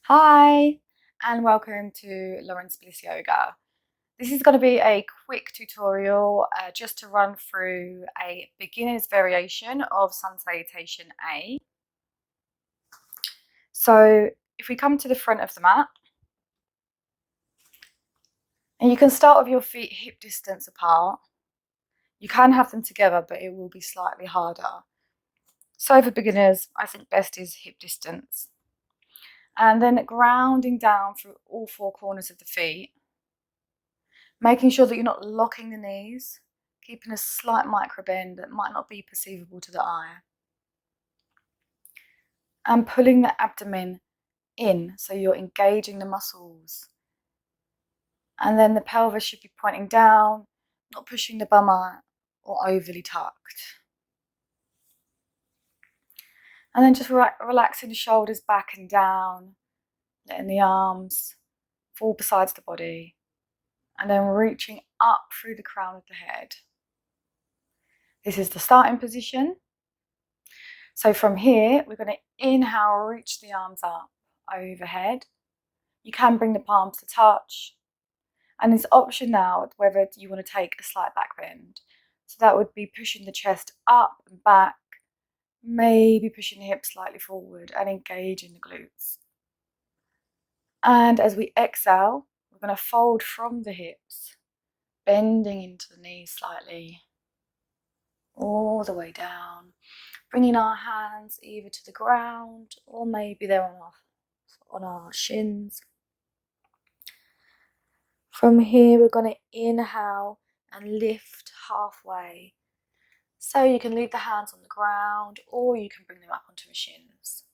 Hi, and welcome to LaurensBlissYoga. This is going to be a quick tutorial just to run through a beginner's variation of Sun Salutation A. So if we come to the front of the mat, and you can start with your feet hip distance apart. You can have them together, but it will be slightly harder. So for beginners, I think best is hip distance. And then grounding down through all four corners of the feet, making sure that you're not locking the knees, keeping a slight micro bend that might not be perceivable to the eye. And pulling the abdomen in, so you're engaging the muscles. And then the pelvis should be pointing down, not pushing the bum out or overly tucked. And then just relaxing the shoulders back and down, letting the arms fall beside the body, and then reaching up through the crown of the head. This is the starting position. So from here, we're going to inhale, reach the arms up overhead. You can bring the palms to touch. And it's option now whether you want to take a slight back bend. So that would be pushing the chest up and back, maybe pushing the hips slightly forward and engaging the glutes. And as we exhale, we're going to fold from the hips, bending into the knees slightly, all the way down. Bringing our hands either to the ground or maybe they're on our shins. From here, we're going to inhale and lift halfway. So you can leave the hands on the ground or you can bring them up onto the shins,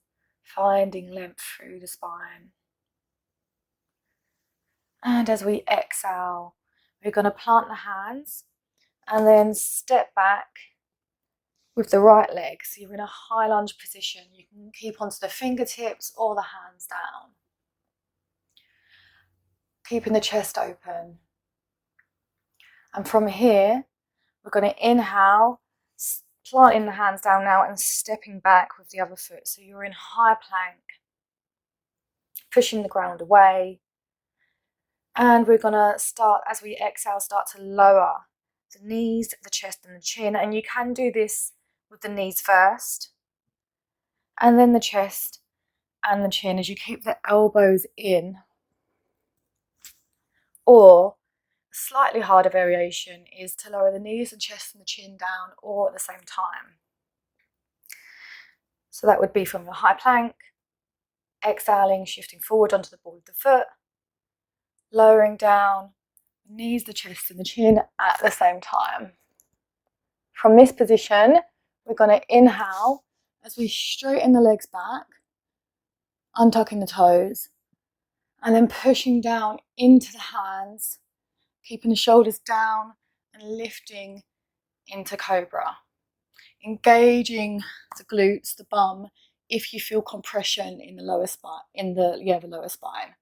finding length through the spine. And as we exhale, we're going to plant the hands and then step back with the right leg. So you're in a high lunge position. You can keep onto the fingertips or the hands down. Keeping the chest open. And from here, we're going to inhale, planting the hands down now and stepping back with the other foot. So you're in high plank, pushing the ground away. And we're going to start, as we exhale, start to lower the knees, the chest and the chin. And you can do this with the knees first, and then the chest and the chin as you keep the elbows in. Or a slightly harder variation is to lower the knees and chest and the chin down all at the same time. So that would be from your high plank, exhaling, shifting forward onto the ball of the foot, lowering down, the knees, the chest and the chin at the same time. From this position, we're going to inhale as we straighten the legs back, untucking the toes, and then pushing down into the hands, keeping the shoulders down and lifting into cobra. Engaging the glutes, the bum, if you feel compression in the lower spine, the lower spine.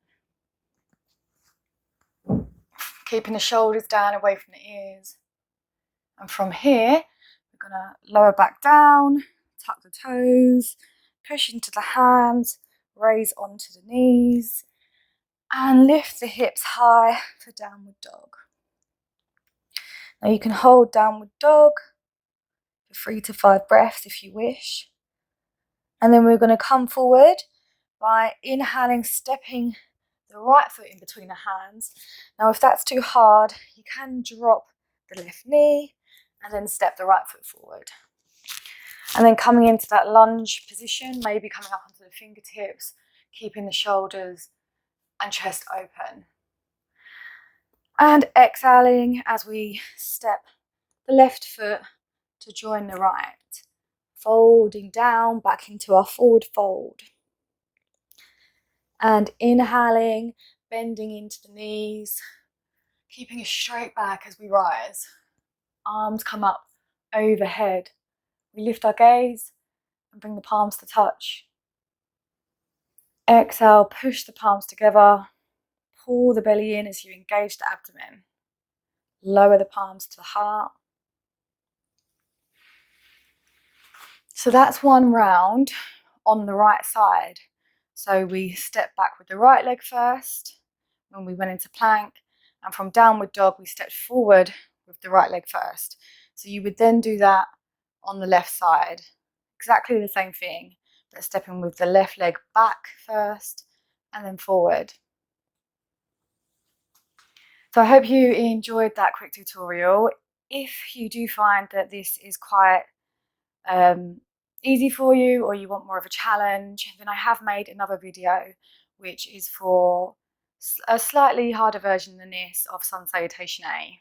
Keeping the shoulders down away from the ears. And from here, we're going to lower back down, tuck the toes, push into the hands, raise onto the knees, and lift the hips high for downward dog. Now you can hold downward dog for 3 to 5 breaths if you wish. And then we're going to come forward by inhaling, stepping the right foot in between the hands. Now if that's too hard, you can drop the left knee and then step the right foot forward. And then coming into that lunge position, maybe coming up onto the fingertips, keeping the shoulders and chest open. And exhaling as we step the left foot to join the right. Folding down back into our forward fold. And inhaling, bending into the knees, keeping a straight back as we rise. Arms come up overhead. We lift our gaze and bring the palms to touch. Exhale, push the palms together. Pull the belly in as you engage the abdomen. Lower the palms to the heart. So that's one round on the right side. So we stepped back with the right leg first when we went into plank, and from downward dog we stepped forward with the right leg first. So you would then do that on the left side, exactly the same thing, but stepping with the left leg back first and then forward. So I hope you enjoyed that quick tutorial. If you do find that this is quite easy for you, or you want more of a challenge, then I have made another video which is for a slightly harder version than this of Sun Salutation A.